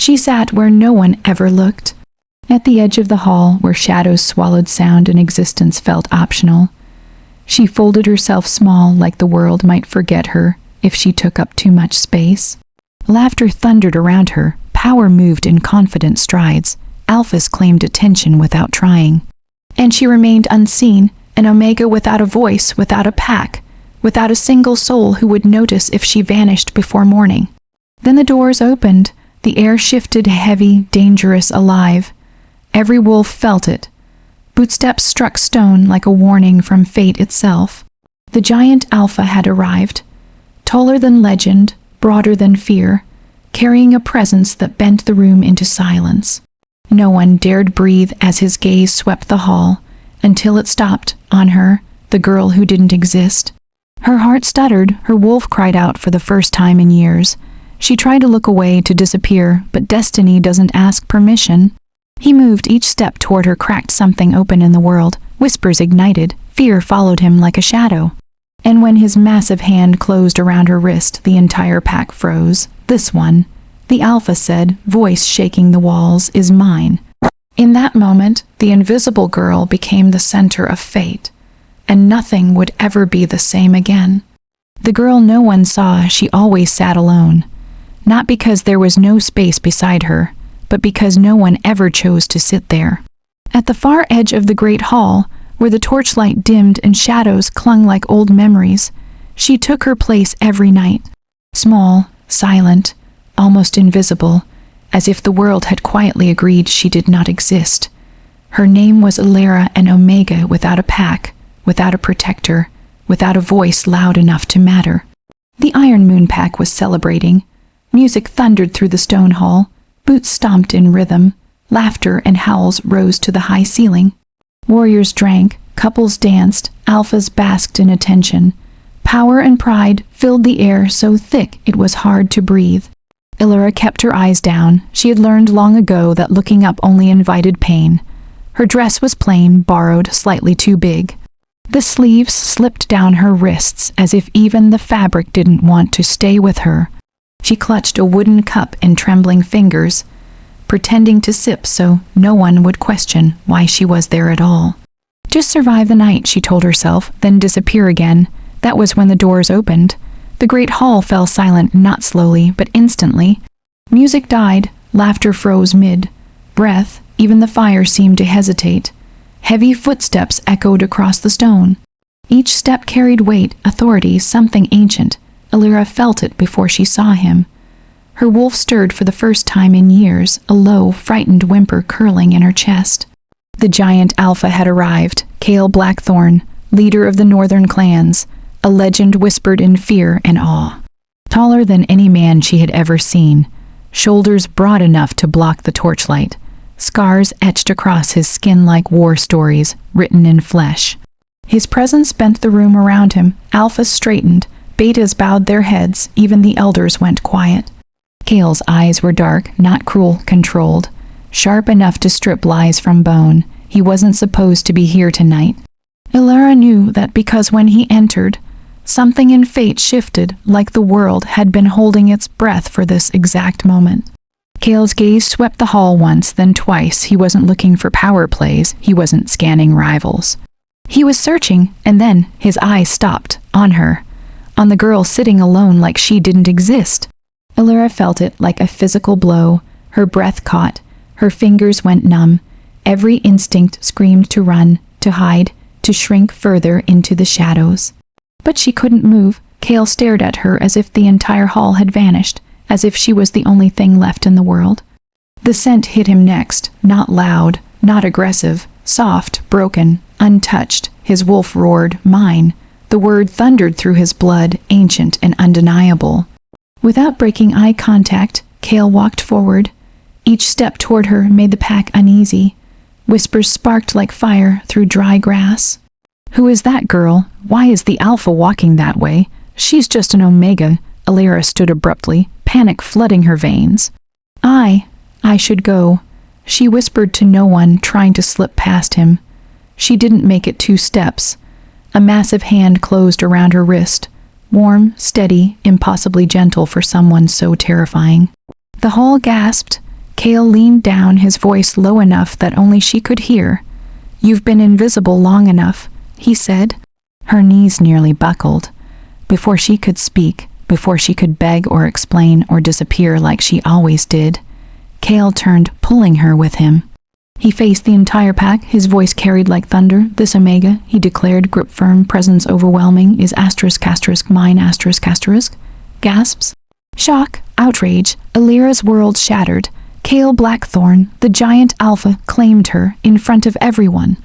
She sat where no one ever looked. At the edge of the hall, where shadows swallowed sound and existence felt optional, she folded herself small like the world might forget her if she took up too much space. Laughter thundered around her, power moved in confident strides, alphas claimed attention without trying. And she remained unseen, an omega without a voice, without a pack, without a single soul who would notice if she vanished before morning. Then the doors opened, the air shifted heavy, dangerous, alive. Every wolf felt it. Bootsteps struck stone like a warning from fate itself. The giant alpha had arrived, taller than legend, broader than fear, carrying a presence that bent the room into silence. No one dared breathe as his gaze swept the hall, until it stopped on her, the girl who didn't exist. Her heart stuttered, her wolf cried out for the first time in years. She tried to look away, to disappear, but destiny doesn't ask permission. He moved each step toward her, cracked something open in the world. Whispers ignited, fear followed him like a shadow. And when his massive hand closed around her wrist, the entire pack froze. This one, the alpha said, voice shaking the walls, is mine. In that moment, the invisible girl became the center of fate, and nothing would ever be the same again. The girl no one saw, she always sat alone. Not because there was no space beside her, but because no one ever chose to sit there. At the far edge of the great hall, where the torchlight dimmed and shadows clung like old memories, she took her place every night. Small, silent, almost invisible, as if the world had quietly agreed she did not exist. Her name was Illyra, an omega without a pack, without a protector, without a voice loud enough to matter. The Iron Moon pack was celebrating. Music thundered through the stone hall. Boots stomped in rhythm. Laughter and howls rose to the high ceiling. Warriors drank, couples danced, alphas basked in attention. Power and pride filled the air so thick it was hard to breathe. Illyra kept her eyes down. She had learned long ago that looking up only invited pain. Her dress was plain, borrowed, slightly too big. The sleeves slipped down her wrists as if even the fabric didn't want to stay with her. She clutched a wooden cup in trembling fingers, pretending to sip so no one would question why she was there at all. Just survive the night, she told herself, then disappear again. That was when the doors opened. The great hall fell silent, not slowly, but instantly. Music died, laughter froze mid-breath, even the fire seemed to hesitate. Heavy footsteps echoed across the stone. Each step carried weight, authority, something ancient. Illyra felt it before she saw him. Her wolf stirred for the first time in years, a low, frightened whimper curling in her chest. The giant alpha had arrived, Kale Blackthorn, leader of the northern clans, a legend whispered in fear and awe. Taller than any man she had ever seen, shoulders broad enough to block the torchlight, scars etched across his skin like war stories written in flesh. His presence bent the room around him. Alphas straightened, betas bowed their heads, even the elders went quiet. Kale's eyes were dark, not cruel, controlled, sharp enough to strip lies from bone. He wasn't supposed to be here tonight. Illyra knew that because when he entered, something in fate shifted, like the world had been holding its breath for this exact moment. Kale's gaze swept the hall once, then twice. He wasn't looking for power plays, he wasn't scanning rivals. He was searching, and then his eyes stopped, on her, on the girl sitting alone like she didn't exist. Illyra felt it like a physical blow. Her breath caught, her fingers went numb. Every instinct screamed to run, to hide, to shrink further into the shadows. But she couldn't move. Kale stared at her as if the entire hall had vanished, as if she was the only thing left in the world. The scent hit him next, not loud, not aggressive, soft, broken, untouched. His wolf roared, "Mine." The word thundered through his blood, ancient and undeniable. Without breaking eye contact, Kale walked forward. Each step toward her made the pack uneasy. Whispers sparked like fire through dry grass. "Who is that girl? Why is the alpha walking that way? She's just an omega." Illyra stood abruptly, panic flooding her veins. I should go," she whispered to no one, trying to slip past him. She didn't make it 2 steps. A massive hand closed around her wrist, warm, steady, impossibly gentle for someone so terrifying. The hall gasped. Kale leaned down, his voice low enough that only she could hear. "You've been invisible long enough," he said. Her knees nearly buckled. Before she could speak, before she could beg or explain or disappear like she always did, Kale turned, pulling her with him. He faced the entire pack, his voice carried like thunder. "This Omega," he declared, grip firm, presence overwhelming, "is mine ***. Gasps. Shock, outrage, Alira's world shattered. Kale Blackthorn, the giant alpha, claimed her in front of everyone.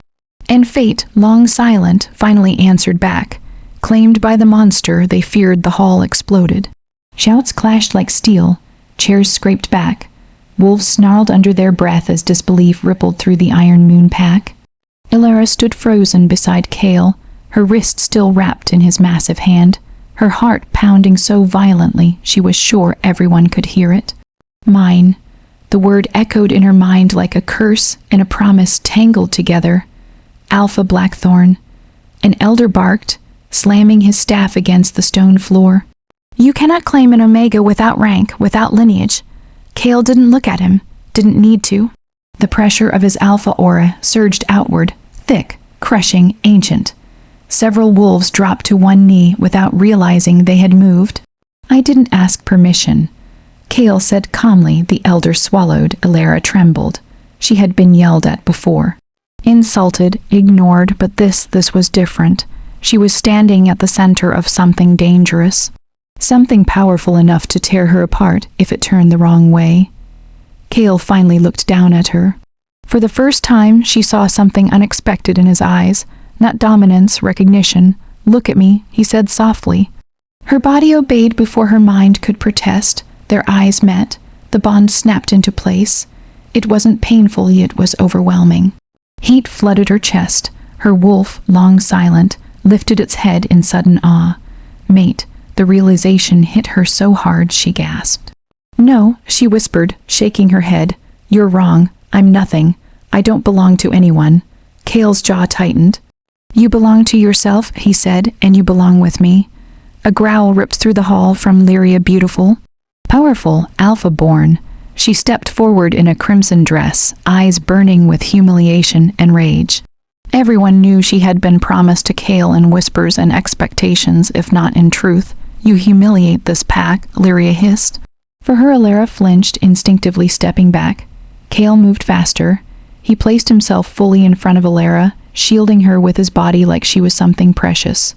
And fate, long silent, finally answered back. Claimed by the monster they feared, the hall exploded. Shouts clashed like steel, chairs scraped back. Wolves snarled under their breath as disbelief rippled through the Iron Moon pack. Alira stood frozen beside Kale, her wrist still wrapped in his massive hand, her heart pounding so violently she was sure everyone could hear it. Mine. The word echoed in her mind like a curse and a promise tangled together. Alpha Blackthorn. An elder barked, slamming his staff against the stone floor. "You cannot claim an Omega without rank, without lineage." Kale didn't look at him, didn't need to. The pressure of his alpha aura surged outward, thick, crushing, ancient. Several wolves dropped to one knee without realizing they had moved. "I didn't ask permission," Kale said calmly. The elder swallowed. Alira trembled. She had been yelled at before. Insulted, ignored, but this was different. She was standing at the center of something dangerous. Something powerful enough to tear her apart if it turned the wrong way. Kale finally looked down at her. For the first time, she saw something unexpected in his eyes. Not dominance, recognition. "Look at me," he said softly. Her body obeyed before her mind could protest. Their eyes met. The bond snapped into place. It wasn't painful, yet was overwhelming. Heat flooded her chest. Her wolf, long silent, lifted its head in sudden awe. "Mate." The realization hit her so hard she gasped. "No," she whispered, shaking her head. "You're wrong. I'm nothing. I don't belong to anyone." Kale's jaw tightened. "You belong to yourself," he said, "and you belong with me." A growl ripped through the hall from Lyria Beautiful. Powerful, alpha-born. She stepped forward in a crimson dress, eyes burning with humiliation and rage. Everyone knew she had been promised to Kale in whispers and expectations, if not in truth. "You humiliate this pack," Lyria hissed. For her, Alira flinched, instinctively stepping back. Kale moved faster. He placed himself fully in front of Alira, shielding her with his body like she was something precious.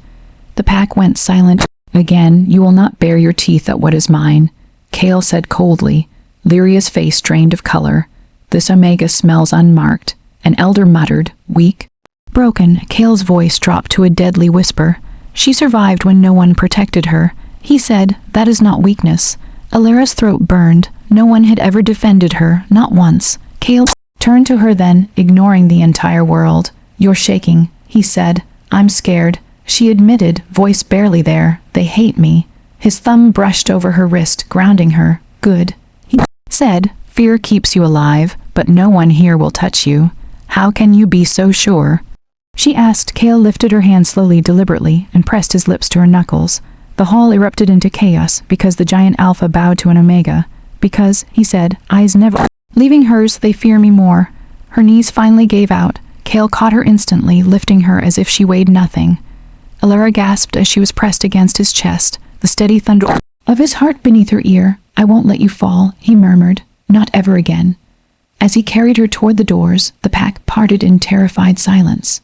The pack went silent. "Again, you will not bare your teeth at what is mine," Kale said coldly. Lyria's face drained of color. "This Omega smells unmarked." An elder muttered, "Weak." Broken, Kale's voice dropped to a deadly whisper. "She survived when no one protected her." He said, "That is not weakness." Alira's throat burned. No one had ever defended her, not once. Kale turned to her then, ignoring the entire world. "You're shaking," he said. "I'm scared." She admitted, voice barely there. "They hate me." His thumb brushed over her wrist, grounding her. "Good," he said. "Fear keeps you alive, but no one here will touch you. How can you be so sure?" She asked. Kale lifted her hand slowly, deliberately, and pressed his lips to her knuckles. The hall erupted into chaos, because the giant alpha bowed to an Omega. "Because," he said, "eyes never..." Leaving hers, "They fear me more." Her knees finally gave out. Kale caught her instantly, lifting her as if she weighed nothing. Alira gasped as she was pressed against his chest, the steady thunder of his heart beneath her ear. "I won't let you fall," he murmured. "Not ever again." As he carried her toward the doors, the pack parted in terrified silence.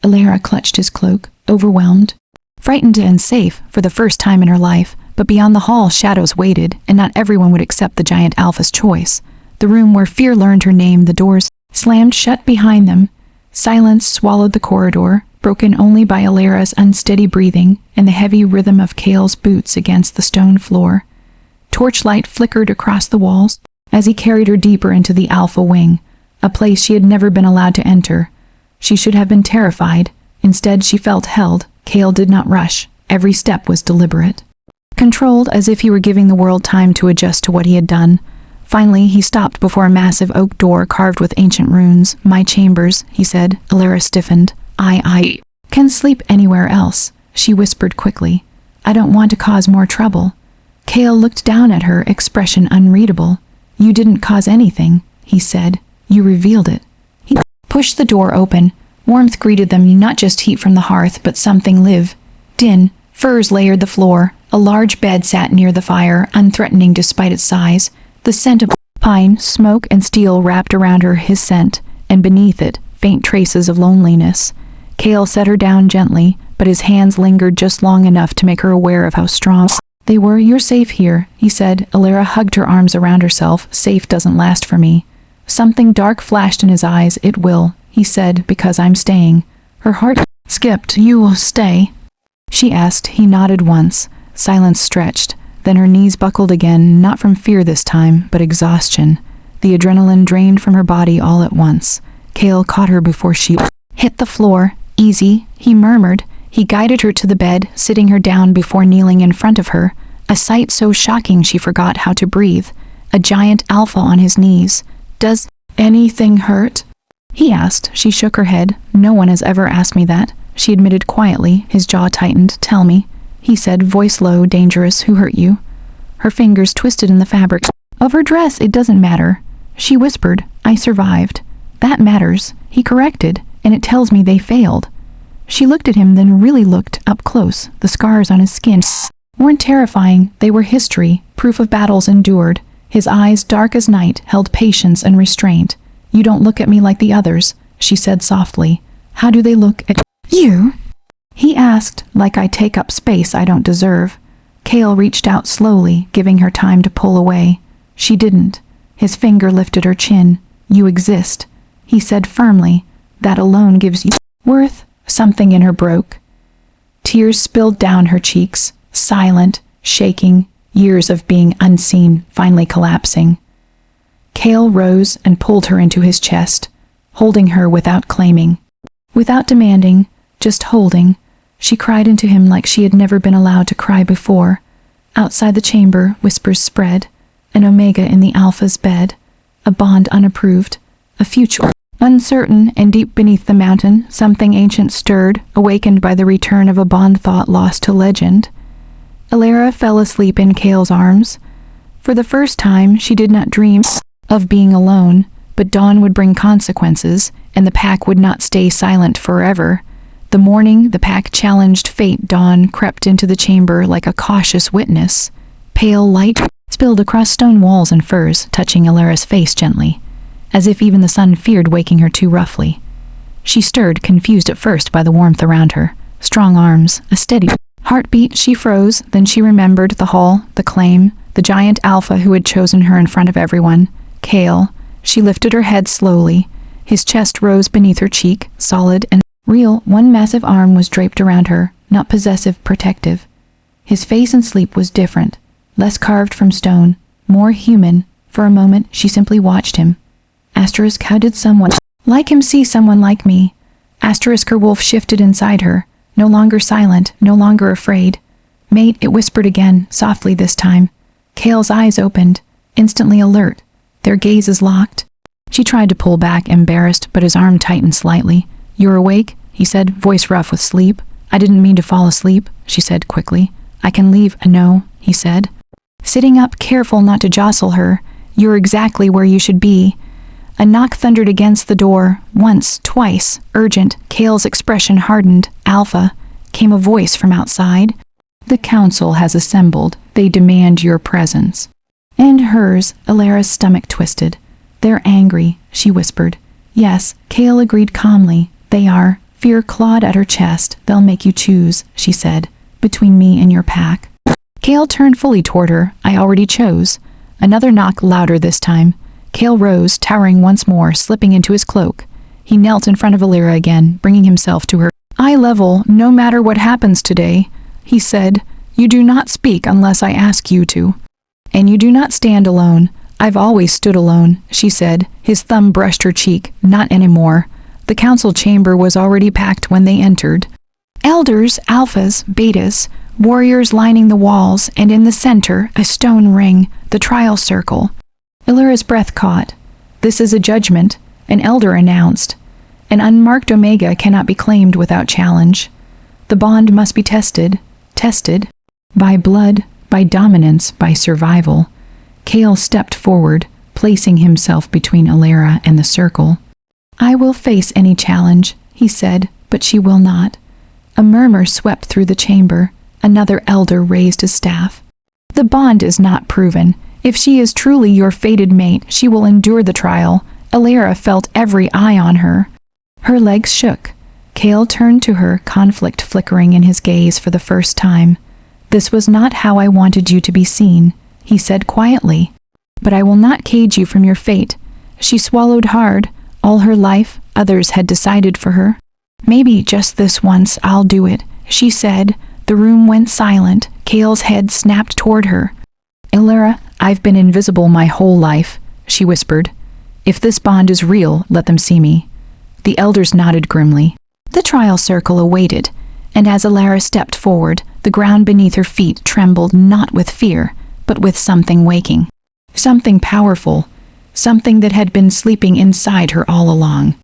Alira clutched his cloak, overwhelmed, frightened and safe for the first time in her life, but beyond the hall shadows waited, and not everyone would accept the giant alpha's choice. The room where fear learned her name, the doors slammed shut behind them. Silence swallowed the corridor, broken only by Alira's unsteady breathing and the heavy rhythm of Kale's boots against the stone floor. Torchlight flickered across the walls as he carried her deeper into the alpha wing, a place she had never been allowed to enter. She should have been terrified. Instead, she felt held. Kale did not rush. Every step was deliberate. Controlled, as if he were giving the world time to adjust to what he had done. Finally, he stopped before a massive oak door carved with ancient runes. "My chambers," he said. Alira stiffened. I can sleep anywhere else," she whispered quickly. "I don't want to cause more trouble." Kale looked down at her, expression unreadable. You didn't cause anything, he said. You revealed it. He pushed the door open. Warmth greeted them, not just heat from the hearth, but something live. Din, furs layered the floor. A large bed sat near the fire, unthreatening despite its size. The scent of pine, smoke, and steel wrapped around her his scent, and beneath it, faint traces of loneliness. Cale set her down gently, but his hands lingered just long enough to make her aware of how strong they were. You're safe here, he said. Alira hugged her arms around herself. Safe doesn't last for me. Something dark flashed in his eyes. It will, he said, because I'm staying. Her heart skipped. You will stay? She asked. He nodded once. Silence stretched. Then her knees buckled again, not from fear this time, but exhaustion. The adrenaline drained from her body all at once. Cale caught her before she hit the floor. Easy, he murmured. He guided her to the bed, sitting her down before kneeling in front of her, a sight so shocking she forgot how to breathe. A giant alpha on his knees. Does anything hurt? He asked. She shook her head. No one has ever asked me that, she admitted quietly. His jaw tightened. Tell me, he said, voice low. Dangerous. Who hurt you? Her fingers twisted in the fabric of her dress. It doesn't matter, she whispered. I survived. That matters, he corrected, and it tells me they failed. She looked at him, then really looked up close. The scars on his skin weren't terrifying. They were history, proof of battles endured. His eyes, dark as night, held patience and restraint. You don't look at me like the others, she said softly. How do they look at you? He asked. Like I take up space I don't deserve. Cale reached out slowly, giving her time to pull away. She didn't. His finger lifted her chin. You exist, he said firmly. That alone gives you worth. Something in her broke. Tears spilled down her cheeks, silent, shaking, years of being unseen finally collapsing. Cale rose and pulled her into his chest, holding her without claiming, without demanding, just holding. She cried into him like she had never been allowed to cry before. Outside the chamber, whispers spread. An Omega in the Alpha's bed. A bond unapproved. A future uncertain, and deep beneath the mountain, something ancient stirred, awakened by the return of a bond thought lost to legend. Alira fell asleep in Cale's arms. For the first time, she did not dream of being alone, but dawn would bring consequences, and the pack would not stay silent forever. The morning the pack challenged fate, dawn crept into the chamber like a cautious witness. Pale light spilled across stone walls and furs, touching Alira's face gently, as if even the sun feared waking her too roughly. She stirred, confused at first by the warmth around her. Strong arms, a steady heartbeat. She froze, then she remembered the hall, the claim, the giant alpha who had chosen her in front of everyone. Cale. She lifted her head slowly. His chest rose beneath her cheek, solid and real. One massive arm was draped around her, not possessive, protective. His face in sleep was different, less carved from stone, more human. For a moment, she simply watched him. Asterisk, how did someone like him see someone like me? Asterisk, her wolf shifted inside her, no longer silent, no longer afraid. Mate, it whispered again, softly this time. Cale's eyes opened, instantly alert, their gazes locked. She tried to pull back, embarrassed, but his arm tightened slightly. You're awake, he said, voice rough with sleep. I didn't mean to fall asleep, she said quickly. I can leave. No, he said, sitting up, careful not to jostle her. You're exactly where you should be. A knock thundered against the door, once, twice, urgent. Cale's expression hardened. Alpha, came a voice from outside. The council has assembled. They demand your presence. And hers. Alira's stomach twisted. They're angry, she whispered. Yes, Cale agreed calmly. They are. Fear clawed at her chest. They'll make you choose, she said, between me and your pack. Cale turned fully toward her. I already chose. Another knock, louder this time. Cale rose, towering once more, slipping into his cloak. He knelt in front of Alira again, bringing himself to her eye level. No matter what happens today, he said, you do not speak unless I ask you to. And you do not stand alone. I've always stood alone, she said. His thumb brushed her cheek. Not anymore. The council chamber was already packed when they entered. Elders, alphas, betas, warriors lining the walls, and in the center, a stone ring, the trial circle. Alira's breath caught. This is a judgment, an elder announced. An unmarked Omega cannot be claimed without challenge. The bond must be tested. By blood, by dominance, by survival. Cale stepped forward. placing himself between Alara and the circle. "I will face any challenge," he said, "but she will not." A murmur swept through the chamber. Another elder raised his staff. "The bond is not proven. If she is truly your fated mate, she will endure the trial." Alara felt every eye on her. Her legs shook. Cale turned to her, conflict flickering in his gaze for the first time. "This was not how I wanted you to be seen," he said quietly. "But I will not cage you from your fate." She swallowed hard. All her life, others had decided for her. "Maybe just this once I'll do it," she said. The room went silent. Cale's head snapped toward her. "Alara, I've been invisible my whole life," she whispered. "If this bond is real, let them see me." The elders nodded grimly. The trial circle awaited, and as Alara stepped forward, the ground beneath her feet trembled not with fear, but with something waking. Something powerful, something that had been sleeping inside her all along.